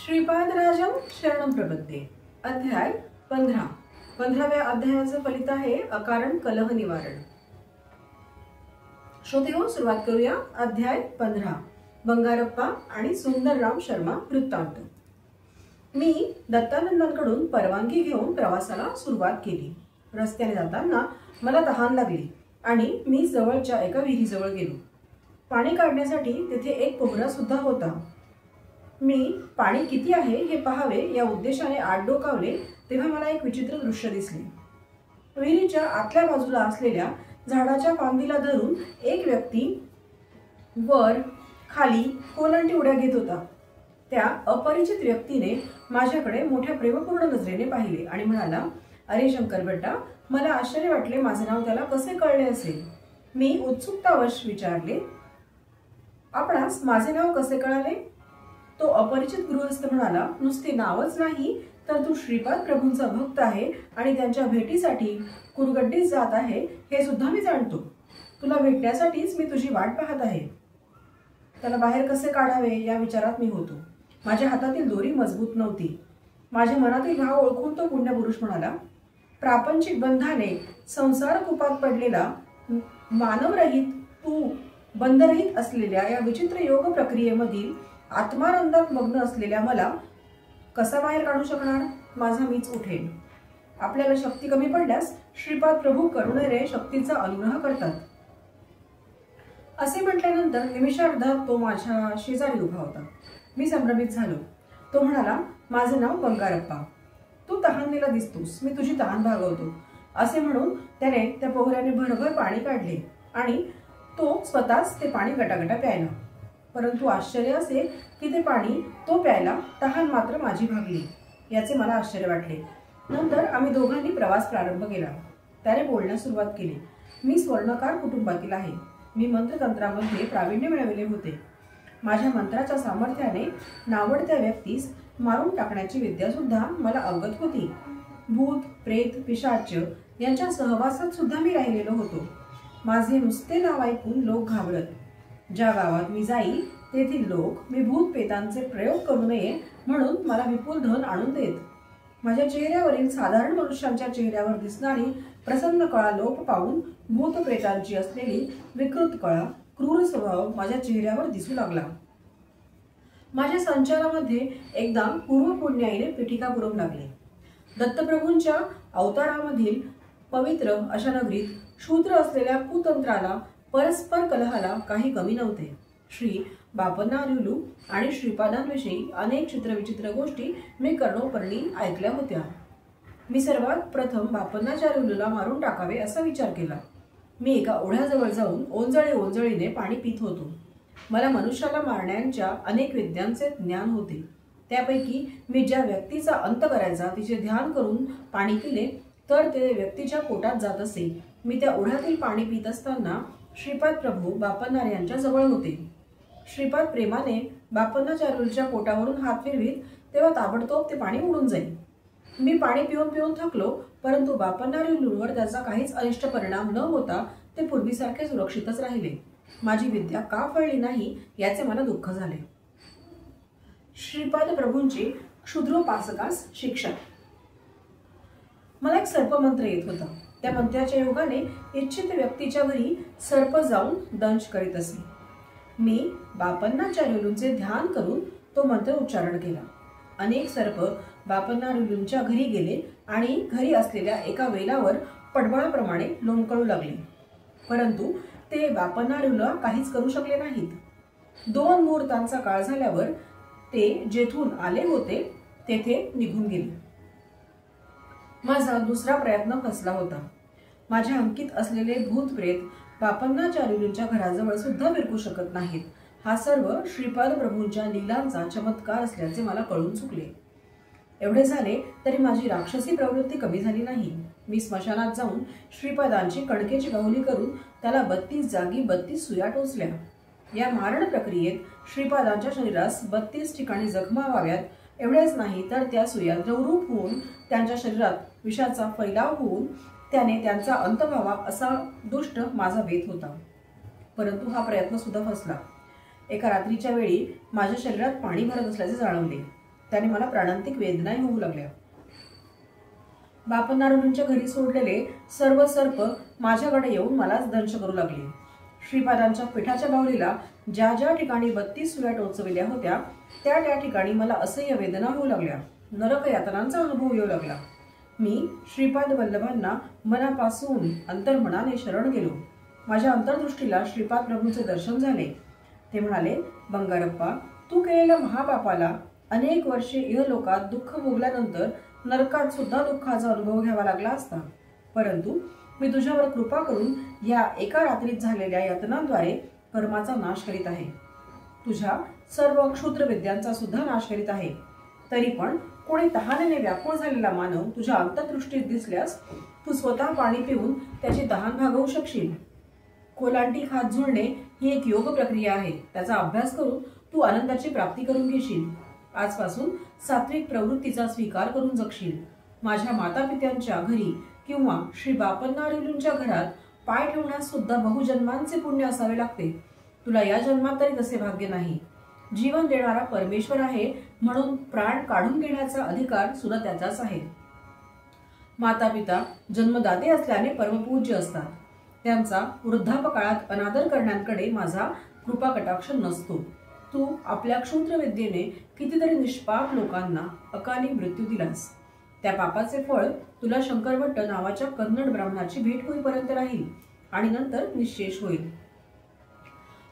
श्रीपादराजम शरणं प्रपद्ये। अध्याय 15। 15व्या अध्यायाचं फलित आहे अकारण कलह निवारण। श्रोतेहो, सुरुवात करूया। अध्याय 15 बंगारप्पा आणि सुंदरराम शर्मा वृत्तांत। मी दत्तानंदांकडून परवानगी घेऊन प्रवासाला सुरुवात केली। रस्त्याने जाताना मला तहान लागली आणि मी जवळच्या एका विहिरीजवळ गेलो। पाणी काढण्यासाठी तिथे एक पोहरा सुद्धा होता। मी पाणी किती आहे हे पाहावे या उद्देशाने आत डोकावले तेव्हा मला एक विचित्र दृश्य दिसले। विहिरीच्या आतल्या बाजूला असलेल्या झाडाच्या फांदीला धरून एक व्यक्ती वर खाली कोलंटी उड्या घेत होता। त्या अपरिचित व्यक्तीने माझ्याकडे मोठ्या प्रेमपूर्ण नजरेने पाहिले आणि म्हणाला, अरे शंकर बेटा, मला आश्चर्य वाटले माझे नाव त्याला कसे कळले असेल। मी उत्सुकतावश विचारले, आपणास माझे नाव कसे कळाले? तो अपरिचित गृहस्थ म्हणाला, नुसते नावच नाही तर तू श्रीपाद प्रभूंचा भक्त आहे आणि त्यांच्या भेटीसाठी कुरगड्डीत जात आहे हे सुद्धा मी जाणतो। तुला भेटण्यासाठीच मी तुझी वाट पाहत आहे। त्याला बाहेर कसे काढावे या विचारात मी होतो। माझ्या हातातील दोरी मजबूत नव्हती। माझ्या मनातील भाव ओळखून तो पुण्यपुरुष म्हणाला, प्रापंचिक बंधाने संसार कुपात पडलेला मानवरहित तू बंधरहित असलेल्या या विचित्र योग प्रक्रियेमधील आत्मानंदात मग्न असलेल्या मला कसा बाहेर काढू शकणार? माझा मीच उठेल। आपल्याला शक्ती कमी पडल्यास श्रीपाद प्रभू करुणेने शक्तीचा अनुग्रह करतात। असे म्हटल्यानंतर निमिषार्धात तो माझ्या शेजारी उभा होता। मी संभ्रमित झालो। तो म्हणाला, माझे नाव बंगारप्पा, तू तहानलेला दिसतोस, मी तुझी तहान भागवतो। असे म्हणून त्याने त्या पोहऱ्याने भरभर पाणी काढले आणि तो स्वतःच ते पाणी गटागटा प्यायला। परंतु आश्चर्य असे की ते पाणी तो प्यायला, तहान मात्र माझी भागली। याचे मला आश्चर्य वाटले। नंतर आम्ही दोघांनी प्रवास प्रारंभ केला। त्याने बोलण्यास सुरुवात केली, मी स्वर्णकार कुटुंबातील आहे। मी मंत्रतंत्रामध्ये प्रावीण्य मिळवले होते। माझ्या मंत्राच्या सामर्थ्याने नावडत्या व्यक्तीस मारून टाकण्याची विद्या सुद्धा मला अवगत होती। भूत प्रेत पिशाच यांच्या सहवासात सुद्धा मी राहिलेलो होतो। माझे नुसते नाव ऐकून लोक घाबरत। ज्या गावात मी जाई तेथील लोक मी भूत प्रेतांचे प्रयोग करू नये म्हणून मला विपुल धन आणून देत। माझ्या चेहऱ्यावरील साधारण मनुष्यांच्या चेहऱ्यावर दिसणारी प्रसन्न कळा लोप पाहून भूत प्रेतांची असलेली विकृत कळा, क्रूर स्वभाव माझ्या चेहऱ्यावर दिसू लागला। माझ्या संचारामध्ये एकदा पूर्व पुण्याईने पिठिका पुरवू लागले। दत्तप्रभूंच्या अवतारामधील पवित्र अशा नगरीत शूद्र असलेल्या कुतंत्राला परस्पर कलहाला काही कमी नव्हते। श्री बापन्नार्युलू आणि श्रीपादांविषयी अनेक चित्रविचित्र गोष्टी मी कर्णोपर्णी ऐकल्या होत्या। मी सर्वात प्रथम बापन्नाचार्युलूला मारून टाकावे असा विचार केला। मी एका ओढ्याजवळ जाऊन ओंजळीने पाणी पित होतो। मला मनुष्याला मारण्याच्या अनेक विद्यांचे ज्ञान होते। त्यापैकी मी ज्या व्यक्तीचा अंत करायचा तिचे ध्यान करून पाणी पिले तर ते व्यक्तीच्या पोटात जात असे। मी त्या ओढ्यातील पाणी पित असताना श्रीपाद प्रभू बापन्नार यांच्या जवळ होते। श्रीपाद प्रेमाने बापन्नाचार्युलूच्या पोटावरून हात फिरवीत तेव्हा ताबडतोब ते पाणी उडून जाईल। मी पाणी पिऊन पिऊन थकलो, परंतु बापन्नार्युलूवर त्याचा काहीच अनिष्ट परिणाम न होता ते पूर्वीसारखे सुरक्षितच राहिले। माझी विद्या का फळली नाही याचे मला दुःख झाले। श्रीपाद प्रभूंचे क्षुद्रोपासकास शिक्षा। मला एक सर्पमंत्र येत होता। त्या मंत्राच्या योगाने इच्छित व्यक्तीच्या घरी सर्प जाऊन दंश करीत असे। मी बापन्नाचार्युलूंचे ध्यान करून तो मंत्र उच्चारण केला। अनेक सर्प बापन्नार्युलूंच्या घरी गेले आणि घरी असलेल्या एका वेलावर पडवळाप्रमाणे लोंबकळू लागले, परंतु ते बापन्नार्युलूला काहीच करू शकले नाहीत। 2 मुहूर्तांचा काळ झाल्यावर ते जेथून आले होते तेथे निघून गेले। माझा दुसरा प्रयत्न फसला होता। माझ्या अंकित असलेले भूत प्रेत बापन्नाचार्युलूंच्या घराजवळ सुद्धा फिरकू शकत नाहीत। हा सर्व श्रीपाद प्रभूंच्या लीलांचा चमत्कार असल्याचे मला कळून चुकले। एवढे झाले तरी माझी राक्षसी प्रवृत्ती कमी झाली नाही। मी स्मशानात जाऊन श्रीपादांची कणकेची बाहुली करून त्याला 32 जागी 32 सुया टोचल्या। या मारण प्रक्रियेत श्रीपादांच्या शरीरास 32 ठिकाणी जखमा व्हाव्यात एवढेच नाही तर त्या सुया द्रवरूप होऊन त्यांच्या शरीरात विषाचा फैलाव होऊन त्याने त्यांचा अंत व्हावा असा दुष्ट माझा बेत होता। परंतु हा प्रयत्न सुद्धा फसला। एका रात्रीच्या वेळी माझ्या शरीरात पाणी भरत असल्याचे जाणवले। त्याने मला प्राणांतिक वेदनाही होऊ लागल्या. बापनारायणच्या घरी सोडलेले सर्व सर्प माझ्याकडे येऊन मलाच दंश करू लागले. श्रीपादांच्या पिठाच्या बाहुलीला ज्या ज्या ठिकाणी 32 सुया टोचविल्या होत्या त्या त्या ठिकाणी मला असह्य वेदना होऊ लागल्या. नरक यातनांचा अनुभव येऊ लागला. मी श्रीपाद वल्लभांना मनापासून अंतर्मनाने शरण गेलो. माझ्या अंतर्दृष्टीला श्रीपाद प्रभूंचे दर्शन झाले. ते म्हणाले, बंगारप्पा, तू केलेल्या महापापाला अनेक वर्षे इहलोकात दुःख भोगल्यानंतर नरकात सुद्धा दुःखाचा अनुभव घ्यावा लागला असता. परंतु मी तुझ्यावर कृपा करून या एका रात्रीत झालेल्या यातनांद्वारे कर्माचा नाश करीत आहे. तुझ्या सर्व क्षुद्र विद्यांचा सुद्धा नाश करीत आहे. तरी पण कोणी तहानेने व्याकुळ झालेला मानव तुझ्या अंतर्दृष्टीत दिसल्यास तू स्वतः पाणी पिऊन त्याची तहान भागवू शकशील. कोलांटी खात झुलणे ही एक योग प्रक्रिया आहे. त्याचा अभ्यास करून तू आनंदाची प्राप्ती करून घेशील. आजपासून सात्विक प्रवृत्तीचा स्वीकार करून जगशील. माझ्या मातापित्यांच्या घरी किंवा श्री बापन्नारेलूंच्या घरात पाय ठेवण्यास सुद्धा बहुजन्मांचे पुण्य असावे लागते. तुला या जन्मात तरी तसे भाग्य नाही. जीवन देणारा परमेश्वर आहे म्हणून प्राण काढून घेण्याचा अधिकार सुद्धा त्याचाच आहे. मातापिता जन्मदाते असल्याने परमपूज्य असतात. त्यांचा वृद्धापकाळात अनादर करण्याकडे माझा कृपा कटाक्ष नसतो. तू आपल्या क्षुद्र विद्येने कितीतरी निष्पाप लोकांना अकाली मृत्यू दिलास. त्या पापाचे फळ तुला शंकरभट्ट नावाच्या कन्नड ब्राह्मणाची भेट होईपर्यंत राहील आणि नंतर निश्चेष होईल.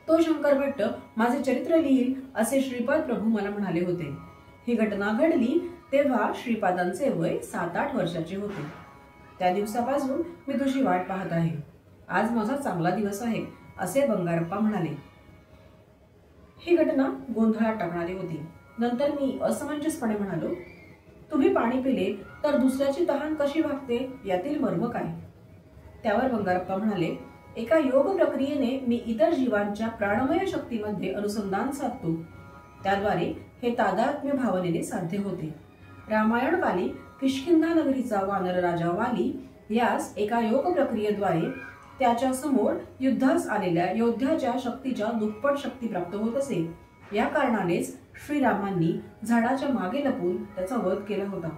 तो शंकरभट्ट माझे चरित्र लिहील असे श्रीपाद प्रभू मला म्हणाले होते. ही घटना घडली तेव्हा श्रीपादांचे वय 7-8 वर्षाचे होते. त्या दिवसापासून मी तुझी वाट पाहत आहे. आज माझा चांगला दिवस आहे असे बंगारप्पा म्हणाले. ही घटना गोंधळात टाकणारी होती. नंतर मी असमंजसपणे म्हणालो, तुम्ही पाणी पिले तर दुसऱ्याची तहान कशी भागते यातील मर्म काय? त्यावर बंगारप्पा म्हणाले, एका योग प्रक्रियेने मी इतर जीवांच्या प्राणमय शक्तीमध्ये अनुसंधान साधतो. त्याद्वारे हे तादात्म्य भावनेने साध्य होते. रामायणकाली किष्किंधा नगरीचा वानर राजा वाली यास एका योग प्रक्रियेद्वारे त्याच्या समोर युद्धास आलेल्या योद्ध्याच्या शक्तीच्या दुप्पट शक्ती प्राप्त होत असे. या कारणानेच श्रीरामांनी झाडाच्या मागे लपून त्याचा वध केला होता.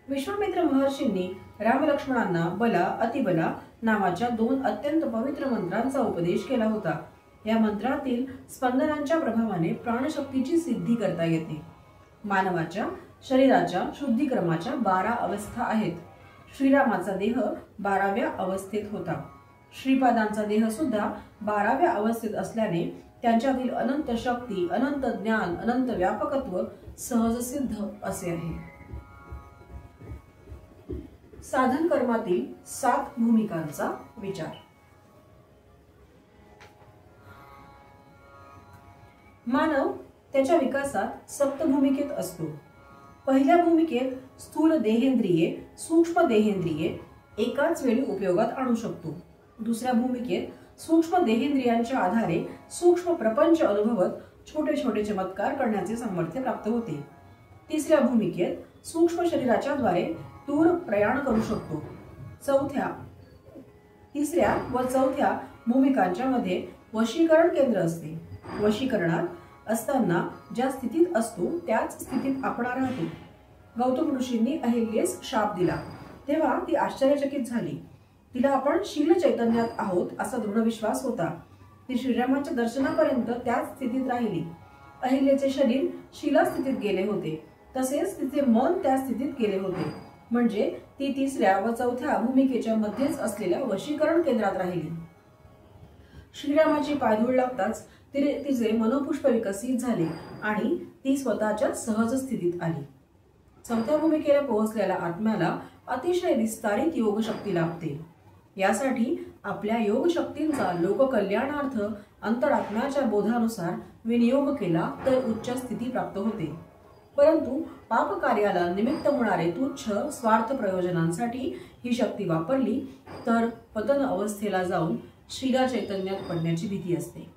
विश्वामित्र महर्षींनी रामलक्ष्मणांना बला अतिबला नावाच्या 2 अत्यंत पवित्र मंत्रांचा उपदेश केला होता. या मंत्रातील स्पंदनांच्या प्रभावाने प्राणशक्तीची सिद्धी करता येते. मानवाच्या शरीराच्या शुद्धीक्रमाच्या 12 अवस्था आहेत. श्रीरामाचा देह 12व्या अवस्थेत होता. श्रीपादांचा देह सुद्धा 12व्या अवस्थेत असल्याने त्यांच्यातील अनंत शक्ती, अनंत ज्ञान, अनंत व्यापकत्व सहज सिद्ध असे आहे. साधन कर्मातील 7 भूमिकांचा विचार. मानव त्याच्या विकासात 7 भूमिकेत असतो. पहिल्या भूमिकेत स्थूल देहेंद्रिये, सूक्ष्म देहेंद्रिये एकाच वेळी उपयोगात आणू शकतो. दुसऱ्या भूमिकेत सूक्ष्म देहेंद्रियांच्या आधारे सूक्ष्म प्रपंच अनुभवत छोटे छोटे चमत्कार करण्याचे सामर्थ्य प्राप्त होते. तिसऱ्या भूमिकेत सूक्ष्म शरीराच्या द्वारे दूर प्रयाण करू शकतो. तिसऱ्या व चौथ्या भूमिकांच्या मध्ये वशीकरण केंद्र असते. वशीकरणात असताना ज्या स्थितीत असतो त्याच स्थितीत आपण राहतो. गौतम ऋषींनी अहिल्यास शाप दिला तेव्हा ती आश्चर्यचकित झाली. तिला आपण शील चैतन्यात आहोत असा दृढ विश्वास होता. ती श्रीरामाच्या दर्शनापर्यंत त्याच स्थितीत राहिली. अहिल्याचे शरीर शीला स्थितीत गेले होते तसेच तिचे मन त्या स्थितीत गेले होते. म्हणजे ती तिसऱ्या व चौथ्या भूमिकेच्या मध्येच असलेल्या वशीकरण केंद्रात राहिली. श्रीरामाची पायधूळ लागताच तिचे मनोपुष्प विकसित झाले आणि ती स्वतःच्या सहज स्थितीत आली. चौथ्या भूमिकेला पोहोचलेल्या आत्म्याला अतिशय विस्तारित योग शक्ती लाभते. यासाठी आपल्या योग शक्तींचा लोककल्याणार्थ अंतरात्म्याच्या बोधानुसार विनियोग केला तर उच्च स्थिती प्राप्त होते. परंतु पाप कार्याला निमित्त होणारे तुच्छ स्वार्थ प्रयोजनांसाठी ही शक्ती वापरली तर पतन अवस्थेला जाऊन शीला चैतन्यात पडण्याची भीती असते.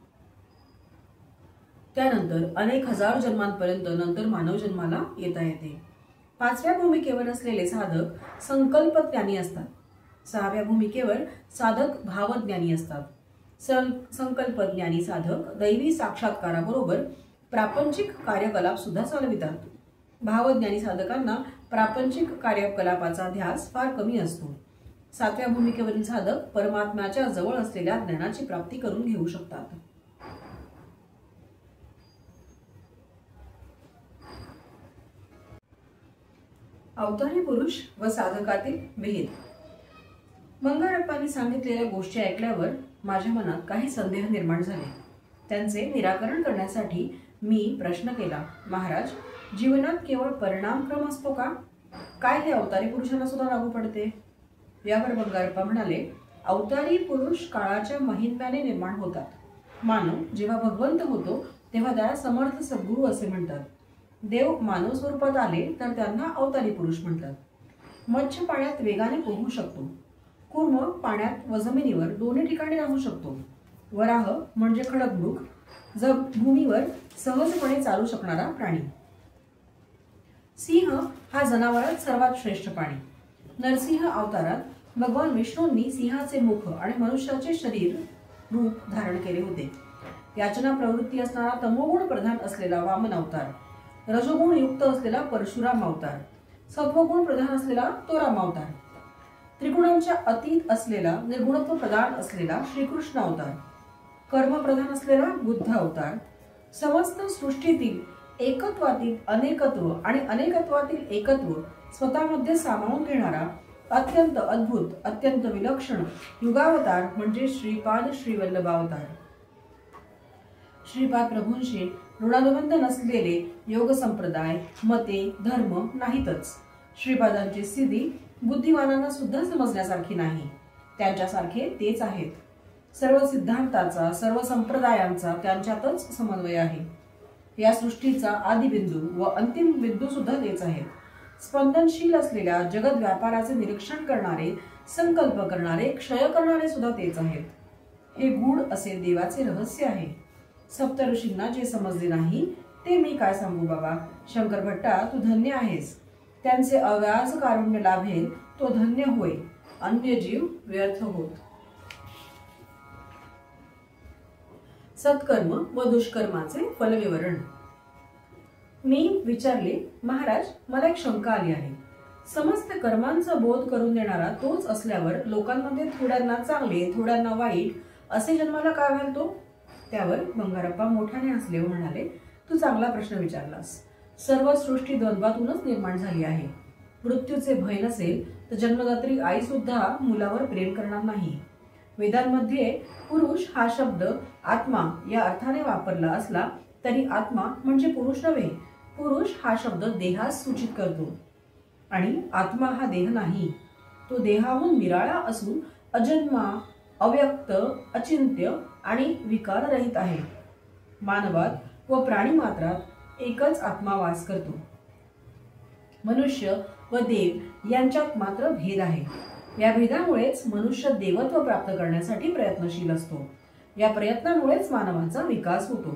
त्यानंतर अनेक हजार जन्मांपर्यंत नंतर मानव जन्माला येता येते. 5व्या भूमिकेवर असलेले साधक संकल्प ज्ञानी असतात. 6व्या भूमिकेवर साधक भावज्ञानी असतात. संकल्प ज्ञानी साधक दैवी साक्षात्काराबरोबर प्रापंचिक कार्यकलाप सुद्धा चालवितात. भावज्ञानी साधकांना प्रापंचिक कार्यकलापाचा ध्यास फार कमी असतो. 7व्या भूमिकेवरील साधक परमात्म्याच्या जवळ असलेल्या ज्ञानाची प्राप्ती करून घेऊ शकतात. अवतारी पुरुष व साधकातील भेद. बंगारप्पांनी सांगितलेल्या गोष्टी ऐकल्यावर माझ्या मनात काही संदेह निर्माण झाले. त्यांचे निराकरण करण्यासाठी मी प्रश्न केला, महाराज, जीवनात केवळ परिणामक्रम असतो का? काय हे अवतारी पुरुषांना सुद्धा लागू पडते? यावर बंगारप्पा म्हणाले, अवतारी पुरुष काळाच्या महिम्याने निर्माण होतात. मानव जेव्हा भगवंत होतो तेव्हा त्याला समर्थ सद्गुरू असे म्हणतात. देव मानव स्वरूपात आले तर त्यांना अवतारी पुरुष म्हणतात. मत्स्य पाण्यात वेगाने पोहू शकतो. कूर्म पाण्यात व जमिनीवर दोन्ही ठिकाणी राहू शकतो. वराह म्हणजे खडकमृग, भूमीवर सहजपणे चालू शकणारा प्राणी. सिंह हा जनावरात सर्वात श्रेष्ठ प्राणी. नरसिंह अवतारात भगवान विष्णूंनी सिंहाचे मुख आणि मनुष्याचे शरीर रूप धारण केले होते. याचना प्रवृत्ती असणारा तमोगुण प्रधान असलेला वामन अवतार, रजोगुण युक्त असलेला परशुराम अवतार, सत्वगुण प्रधान असलेला तो राम अवतार, त्रिगुणांच्या अतीत असलेला निर्गुणत्व प्रधान असलेला श्रीकृष्ण अवतार, कर्म प्रधान असलेला बुद्ध अवतार, समस्त सृष्टीतील एकत्वातील अनेकत्व आणि अनेकत्वातील एकत्व स्वतःमध्ये सामावून घेणारा अत्यंत अद्भुत, अत्यंत विलक्षण युगावतार म्हणजे श्रीपाद श्रीवल्लभावतार. श्रीपाद प्रभूंशी ऋणानुबंध नसलेले योग संप्रदाय, मते, धर्म नाहीतच. श्रीपादांची स्थिती बुद्धिमानांना सुद्धा समजण्यासारखी नाही. त्यांच्यासारखे तेच आहेत. सर्व सिद्धांताचा, सर्व संप्रदायांचा त्यांच्यातच समन्वय आहे. या सृष्टीचा आदिबिंदू व अंतिम बिंदू सुद्धा तेच आहेत. स्पंदनशील असलेल्या जगत व्यापाराचे निरीक्षण करणारे, संकल्प करणारे, क्षय करणारे सुद्धा तेच आहेत. हे गूढ असे देवाचे रहस्य आहे. सप्तऋषींना जे समजले नाही ते मी काय सांगू बाबा. शंकर भट्टा, तू धन्य आहेस. त्यांचे अव्याज कारुण्य लाभेल तो धन्य होय. अन्य जीव व्यर्थ होत. सत्कर्म व दुष्कर्माचे फलविवरण. मी विचारले, महाराज, मला एक शंका आली आहे. समस्त कर्मांचा बोध करून देणारा तोच असल्यावर लोकांमध्ये थोड्यांना चांगले, थोड्यांना वाईट असे जन्माला का घालतो? त्यावर बंगारप्पा मोठ्याने हसले व म्हणाले, तू चांगला प्रश्न विचारलास. सर्व सृष्टी द्वंद्वातूनच निर्माण झाली आहे. मृत्यूचे भय नसेल तर जन्मदात्री आई सुद्धा मुलावर प्रेम करणार नाही. वेदांमध्ये पुरुष हा शब्द आत्मा या अर्थाने वापरला असला तरी आत्मा म्हणजे पुरुष नव्हे. पुरुष हा शब्द देहास सूचित करतो आणि आत्मा हा देह नाही. तो देहाहून निराळा असून अजन्मा, अव्यक्त, अचिंत्य आणि विकाररहित आहे. मानवात व प्राणी मात्रात एकच आत्मा वास करतो. मनुष्य व देव यांच्यात मात्र भेद आहे. या भेदामुळेच मनुष्य देवत्व प्राप्त करण्यासाठी प्रयत्नशील असतो. या प्रयत्नामुळेच मानवाचा विकास होतो.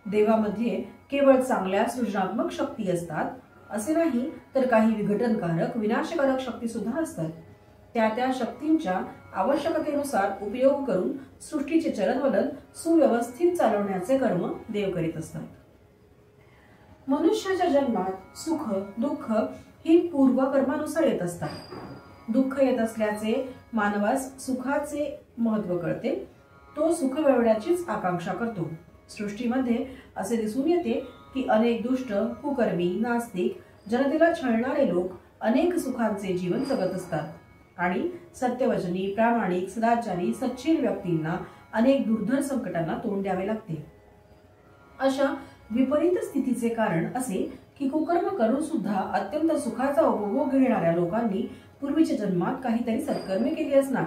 देवामध्ये केवळ चांगल्या सृजनात्मक शक्ती असतात असे नाही, तर काही विघटनकारक, विनाशकारक शक्ती सुद्धा असतात. त्या शक्तींच्या आवश्यकतेनुसार उपयोग करून सृष्टीचे चलनवलन सुव्यवस्थित चालवण्याचे कर्म देव करीत असतात. मनुष्याच्या जन्मात सुख, दुःख ही पूर्वकर्मानुसार येत असतात. दुःख येत असल्याचे मानवास सुखाचे महत्व कळते. तो सुख मिळवण्याचीच आकांक्षा करतो. सृष्टीमध्ये असे दिसून येते की अनेक दुष्ट, कुकर्मी, नास्तिक, जनतेला छळणारे लोक अनेक सुखांचे जीवन जगत असतात आणि सत्यवचनी, प्रामाणिक, सदाचारी, सच्शील व्यक्तींना अनेक दुर्धर संकटांना तोंड द्यावे लागते. अशा विपरीत स्थितीचे कारण असे की कुकर्म करून सुद्धा अत्यंत सुखाचा उपभोग घेणाऱ्या लोकांनी पूर्वीच्या जन्मात काहीतरी सत्कर्मे केली असणार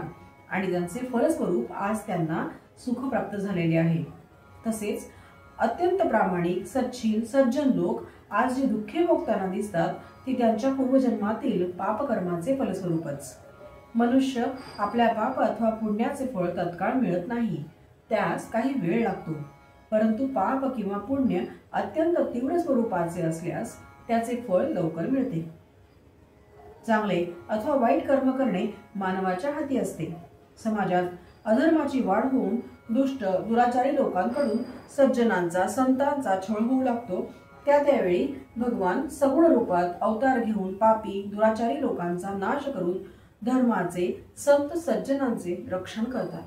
आणि त्यांचे फलस्वरूप आज त्यांना सुख प्राप्त झालेले आहे. तसेच अत्यंत प्रामाणिक, सच्शील, सज्जन लोक आज जी दुःखे भोगताना दिसतात ती त्यांच्या पूर्वजन्मातील पापकर्माचे फलस्वरूपच. मनुष्य आपल्या पाप अथवा पुण्याचे फळ तत्काळ मिळत नाही. त्यास काही वेळ लागतो. परंतु पाप किंवा पुण्य अत्यंत तीव्र स्वरूपाचे असल्यास त्याचे फळ लवकर मिळते. चांगले अथवा वाईट कर्म करणे मानवाच्या हाती असते. समाजात अधर्माची वाढ होऊन दुष्ट, दुराचारी लोकांकडून सज्जनांचा संतांचा छळ होऊ लागतो, त्यावेळी भगवान सगुण रूपात अवतार घेऊन पापी दुराचारी लोकांचा नाश करून धर्माचे संत सज्जनांचे रक्षण करतात.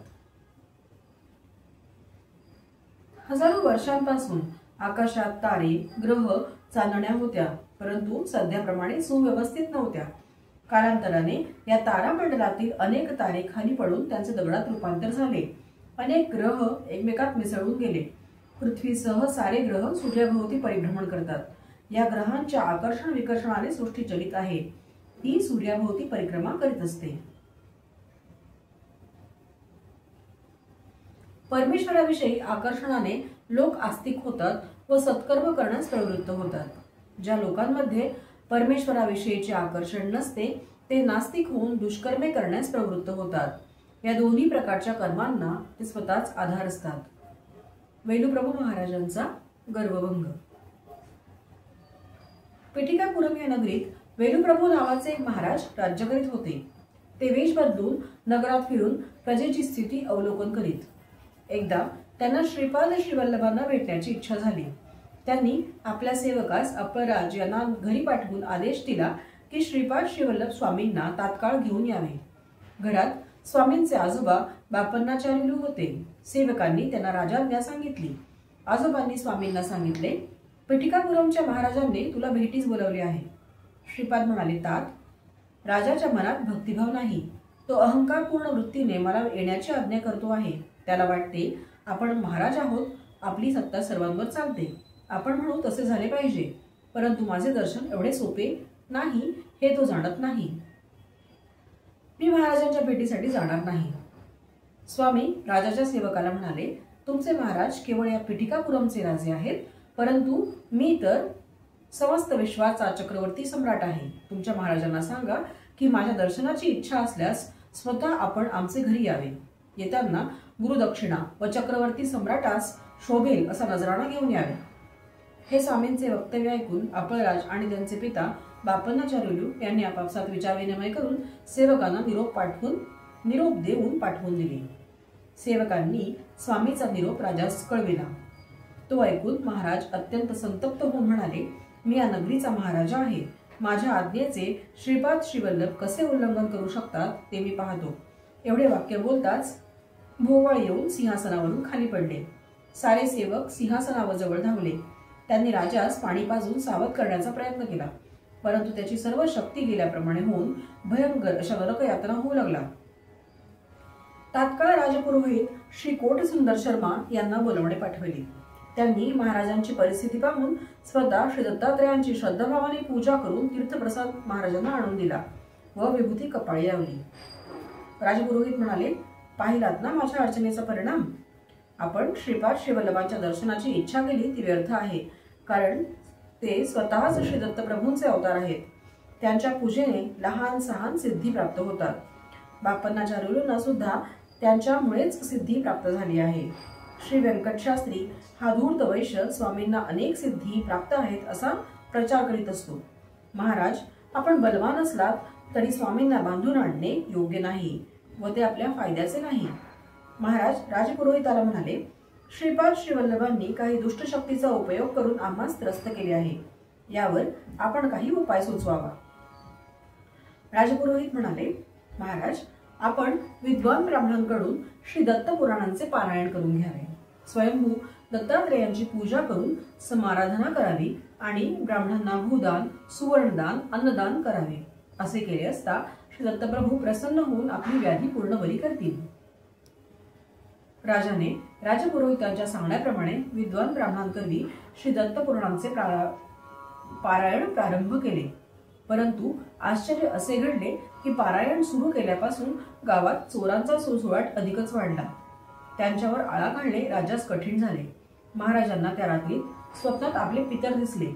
हजारो वर्षांपासून आकाशात तारे ग्रह चांदण्या होत्या, परंतु सध्याप्रमाणे सुव्यवस्थित नव्हत्या. कालांतराने या तारामंडलातील अनेक तारे खाली पडून त्यांचे दगडात रूपांतर झाले. अनेक ग्रह एकमेकात मिसळून गेले. पृथ्वीसह सारे ग्रह सूर्याभोवती परिभ्रमण करतात. या ग्रहांच्या आकर्षण विकर्षणाने सृष्टी चलित आहे. ती सूर्याभोवती परिक्रमा करीत असते. परमेश्वराविषयी आकर्षणाने लोक आस्तिक होतात व सत्कर्म करण्यास प्रवृत्त होतात. ज्या लोकांमध्ये परमेश्वराविषयीचे आकर्षण नसते ते नास्तिक होऊन दुष्कर्मे करण्यास प्रवृत्त होतात. या दोन्ही प्रकारच्या कर्मांना ते स्वतःच आधार असतात. वेलुप्रभू महाराजांचा गर्वभंग. पिठिकापुरम या नगरीत वेलुप्रभू नावाचे एक महाराज राज्य करीत होते. ते वेश बदलून नगरात फिरून प्रजेची स्थिती अवलोकन करीत. एकदा त्यांना श्रीपाद श्रीवल्लभांना भेटण्याची इच्छा झाली. त्यांनी आपल्या सेवकास अपराज यांना घरी पाठवून आदेश दिला की श्रीपाद श्रीवल्लभ स्वामींना तात्काळ घेऊन यावे. घरात स्वामींचे आजोबा बापन्नाचार्युलू होते. सेवकांनी त्यांना राजाज्ञा सांगितली. आजोबांनी स्वामींना सांगितले, पिठिकापुरमच्या महाराजांनी तुला भेटीस बोलवले आहे. श्रीपाद म्हणाले, तात, राजाच्या मनात भक्तिभाव नाही. तो अहंकारपूर्ण वृत्तीने मला येण्याची आज्ञा करतो आहे. त्याला वाटते आपण महाराज आहोत, आपली सत्ता सर्वांवर चालते, आपण म्हणू तसे झाले पाहिजे. परंतु माझे दर्शन एवढे सोपे नाही हे तो जाणत नाही. मी महाराजांच्या भेटीसाठी जाणार नाही. स्वामी राजाच्या सेवकाला म्हणाले, तुमचे महाराज केवळ या पिठिकापुरमचे राजे आहेत, परंतु मी तर समस्त विश्वाचा चक्रवर्ती सम्राट आहे. तुमच्या महाराजांना सांगा की माझ्या दर्शनाची इच्छा असल्यास स्वतः आपण आमचे घरी यावे. येताना गुरुदक्षिणा व चक्रवर्ती सम्राटास शोभेल असा नजराणा घेऊन यावे. हे स्वामींचे वक्तव्य ऐकून अपळराज आणि त्यांचे पिता बापन्नाचार्युलू यांनी आपापसात विचारविनिमय करून सेवकांना निरोप देऊन पाठवून दिले. सेवकांनी स्वामीचा निरोप राजास कळविला. तो ऐकून महाराज अत्यंत संतप्त होऊन म्हणाले, मी या नगरीचा महाराजा आहे. माझ्या आज्ञेचे श्रीपाद श्रीवल्लभ कसे उल्लंघन करू शकतात ते मी पाहतो. एवढे वाक्य बोलताच भोवळ येऊन सिंहासनावरून खाली पडले. सारे सेवक सिंहासनाजवळ धावले. त्यांनी राजास पाणी पाजून सावध करण्याचा प्रयत्न केला, परंतु त्याची सर्व शक्ती गेल्याप्रमाणे होऊन भयंकर अशा नरकयातना होऊ लागला. तात्काळ राजपुरोहित श्री कोट सुंदर शर्मा यांना बोलवणे पाठवले. त्यांनी महाराजांची परिस्थिती पाहून स्वतः श्री दत्तात्रयांची श्रद्धाभावाने पूजा करून तीर्थप्रसाद महाराजांना आणून दिला व विभूती कपाळी लावली. राजपुरोहित म्हणाले, पाहिलात ना माझ्या अर्चनेचा परिणाम. आपण श्रीपाद श्रीवल्लभांच्या दर्शनाची इच्छा केली ती व्यर्थ आहे, कारण ते स्वतःच श्री दत्तप्रभूंचे अवतार आहेत. त्यांच्या पूजेने लहान सहान सिद्धी प्राप्त होतात. बापन्नाचार्युलूंना सुद्धा त्यांच्यामुळेच सिद्धी प्राप्त झाली आहे. श्री व्यंकटशास्त्री हा धूर्त वैश्य स्वामींना अनेक सिद्धी प्राप्त आहेत असा प्रचार करीत असतो. महाराज, आपण बलवान असलात तरी स्वामींना बांधून आणणे योग्य नाही व ते आपल्या फायद्याचे नाही. महाराज राजपुरोहिताला म्हणाले, श्रीपाद श्रीवल्लभांनी काही दुष्ट शक्तीचा उपयोग करून आम्हास त्रस्त केले आहे. यावर आपण काही उपाय सुचवावा. राजपुरोहित म्हणाले, महाराज, आपण विद्वान ब्राह्मणांकडून श्री दत्त पुराणांचे पारायण करून घ्यावे. स्वयंभू दत्तात्रयांची पूजा करून समाराधना करावी आणि ब्राह्मणांना भूदान, सुवर्णदान, अन्नदान करावे. असे केले असता श्री दत्तप्रभू प्रसन्न होऊन आपली व्याधी पूर्ण बरी करतील. राजाने राजपुरोहितांच्या सांगण्याप्रमाणे विद्वान ब्राह्मणांकरवी श्री दत्त पुराणांचे पारायण प्रारंभ केले. परंतु आश्चर्य असे घडले की पारायण सुरू केल्यापासून गावात चोरांचा सुळसुळाट अधिकच वाढला. त्यांच्यावर आळा घालणे राजास कठीण झाले. महाराजांना त्या रात्रीत स्वप्नात आपले पितर दिसले.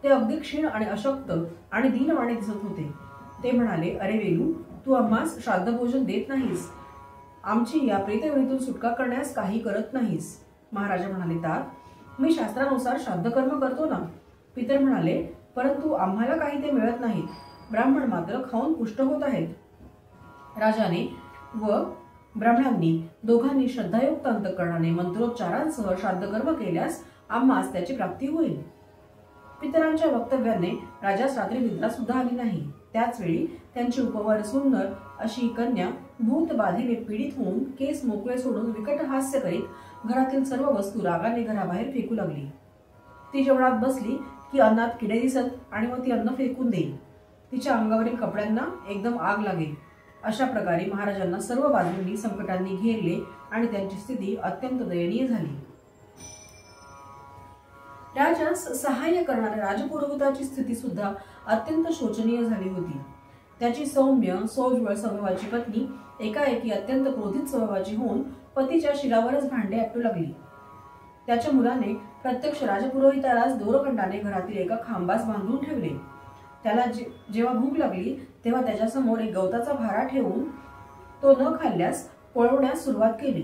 ते अगदी क्षीण आणि अशक्त आणि दीनवाणे दिसत होते. ते म्हणाले, अरे वेलू, तू आम्हास श्राद्ध भोजन देत नाहीस, आमची या प्रेतयोनीतून सुटका करण्यास काही करत नाहीस. महाराजा म्हणाले, तात, मी शास्त्रानुसार श्राद्ध कर्म करतो ना. पितर म्हणाले, परंतु आम्हाला काही ते मिळत नाहीत. ब्राह्मण मात्र खाऊन पुष्ट होत आहेत. राजाने व ब्राह्मणांनी दोघांनी श्रद्धायुक्त अंतःकरणाने मंत्रोच्चारांसह श्राद्धकर्म केल्यास आम्हास त्याची प्राप्ती होईल. पितरांच्या वक्तव्याने राजास रात्री निद्रा सुद्धा आली नाही. त्याच वेळी त्यांची उपवर सुंदर अशी कन्या भूतबाधेने पीडित होऊन केस मोकळे सोडून विकट हास्य करीत घरातील सर्व वस्तू रागाने घराबाहेर फेकू लागली. ती जेवणात बसली की अन्नात किडे दिसत आणि मग ती अन्न फेकून देईल. तिच्या अंगावरील कपड्यांना एकदम आग लागेल. अशा प्रकारे महाराजांना सर्व बाजूंनी संकटांनी घेरले आणि त्यांची स्थिती अत्यंत दयनीय झाली. राजास सहाय्य करणाऱ्या राजपुरोहिताची स्थिती सुद्धा अत्यंत शोचनीय झाली होती. त्याची सौम्य सोज्वळ स्वभावाची पत्नी एकाएकी अत्यंत क्रोधित स्वभावाची होऊन पतीच्या शिरावरच भांडे आपटू लागली. त्याच्या मुलाने प्रत्यक्ष राजपुरोहितालाच दोरखंडाने घरातील एका खांबास बांधून ठेवले. त्याला जेव्हा भूक लागली तेव्हा त्याच्यासमोर एक गवताचा भारा ठेवून तो न खाल्ल्यास पळवण्यास सुरुवात केली.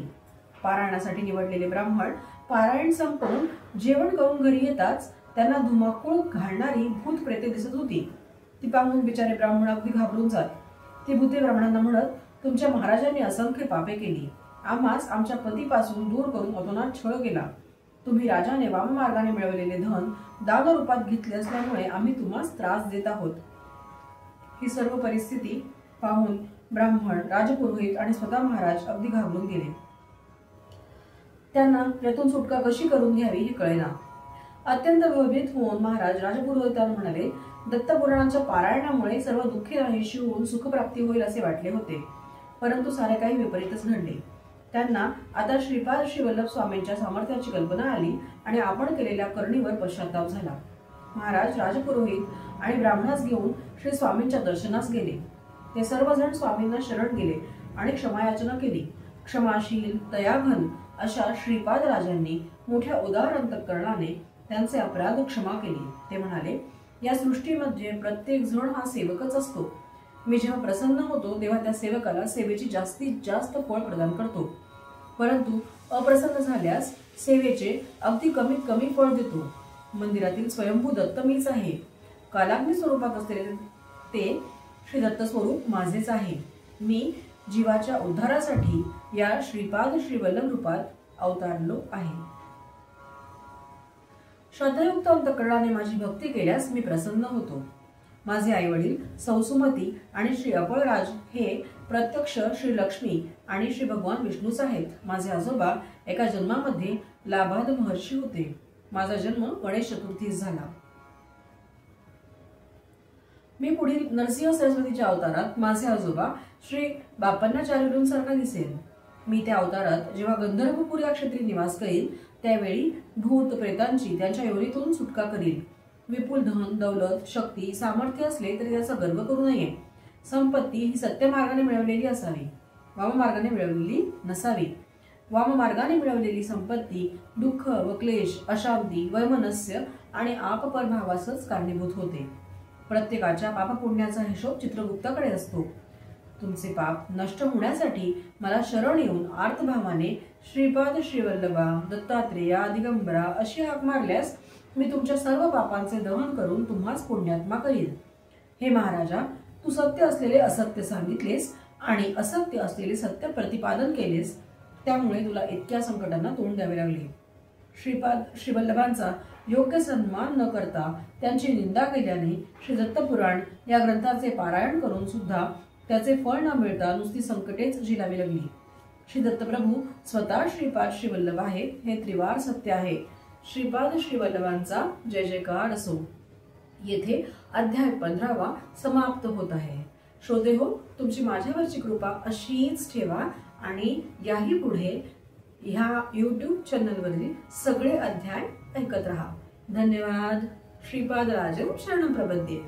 पारायणासाठी निवडलेले ब्राह्मण पारायण संपवून जेवण करून घरी येताच त्यांना धुमाकूळ घालणारी भूत प्रेते दिसत होती. ती पाहून बिचारे ब्राह्मण अगदी घाबरून जात. ती भूते ब्राह्मणांना म्हणत, तुमच्या महाराजांनी असंख्य पापे केली. आम्हास आमच्या पतीपासून दूर करून अतोनात छळ केला. तुम्ही राजाने वाममार्गाने मिळवलेले धन दान रूपात घेतले असल्यामुळे आम्ही तुम्हास त्रास देत आहोत. ही सर्व परिस्थिती पाहून ब्राह्मण, राजपुरोहित आणि स्वतः महाराज अगदी घाबरून गेले. त्यांना यातून सुटका कशी करून घ्यावी हे कळेना. अत्यंत भयभीत होऊन महाराज राजपुरोहितांना म्हणाले, दत्तपुराणाच्या पारायणामुळे सर्व दुःखी नाहीशी होऊन सुखप्राप्ती होईल असे वाटले होते, परंतु सारे काही विपरीतच घडले. त्यांना आता श्रीपाद श्री वल्लभ स्वामींच्या सामर्थ्याची कल्पना आली आणि आपण केलेल्या करणीवर पश्चाताप झाला. महाराज राजपुरोहित आणि ब्राह्मणास घेऊन श्री स्वामींच्या दर्शनास गेले. ते सर्वजण स्वामींना शरण गेले आणि क्षमायाचना केली. क्षमाशील दयाघन अशा श्रीपाद राजांनी मोठ्या उदार अंतःकरणाने त्यांचे अपराध क्षमा केले. ते म्हणाले, या सृष्टीमध्ये प्रत्येक जण हा सेवकच असतो. मी जेव्हा प्रसन्न होतो तेव्हा त्या सेवकाला सेवेची जास्तीत जास्त फळ प्रदान करतो, परंतु अप्रसन्न झाल्यास सेवेचे अगदी कमीत कमी फळ देतो. मंदिरातील स्वयंभू दत्त मीच आहे. कालाग्नी स्वरूपात असलेले ते श्री दत्त स्वरूप माझेच आहे. मी जीवाच्या उद्धारासाठी या श्रीपाद श्री वल्लभ रूपात अवतारलो आहे. श्रद्धायुक्त अंतःकरणाने माझी भक्ती केल्यास मी प्रसन्न होतो. माझे आई वडील सौसुमती आणि श्री अपळराज हे प्रत्यक्ष श्री लक्ष्मी आणि श्री भगवान विष्णूच आहेत. माझे आजोबा एका जन्मामध्ये लाभाद महर्षी होते. माझा जन्म गणेश चतुर्थीस झाला. मी पुढील नरसिंह सरस्वतीच्या अवतारात माझे आजोबा श्री बापन्नाचार्यूंसारखा दिसेल. मी त्या अवतारात जेव्हा गंधर्वपूर या क्षेत्री निवास करील त्यावेळी भूत प्रेतांची त्यांच्या योनीतून सुटका करील. विपुल धन दौलत शक्ती सामर्थ्य असले तरी त्याचा गर्व करू नये. संपत्ती ही सत्य मार्गाने मिळवलेली असावी, वाममार्गाने मिळवलेली नसावी. वाममार्गाने मिळवलेली संपत्ती दुःख व क्लेश, अशांती, वैमनस्य आणि आपपरभावासच कारणीभूत होते. प्रत्येकाच्या पापपुण्याचा हिशोब चित्रगुप्ताकडे असतो. तुमचे पाप नष्ट होण्यासाठी मला शरण येऊन आर्तभावाने श्रीपाद श्रीवल्लभा दत्तात्रेया दिगंबरा अशी हाक मारल्यास मी तुमच्या सर्व पापांचे दहन करून तुम्हास पुण्यात्मा करीन. हे महाराजा, तू सत्य असलेले असत्य सांगितलेस आणि असत्य असलेले सत्य प्रतिपादन केलेस, त्यामुळे तुला इतक्या संकटांना तोंड द्यावे लागले. श्रीपाद श्रीवल्लभांचा योग्य सन्मान न करता त्यांची निंदा केल्याने श्री दत्तपुराण या ग्रंथाचे पारायण करून सुद्धा त्याचे फळ न मिळता नुसती संकटेच झेलावी लागली. श्री दत्तप्रभू स्वतः श्रीपाद श्रीवल्लभ आहेत हे त्रिवार सत्य आहे. श्रीपाद श्रीवल्लभांचा जय जयकार असो. येथे अध्याय 15 समाप्त होत आहे. श्रोते हो, तुमची माझ्यावरची कृपा अशीच ठेवा आणि याही पुढे ह्या YouTube चॅनलवरील सगळे अध्याय ऐकत रहा. धन्यवाद. श्रीपाद राजम शरणं प्रपद्ये.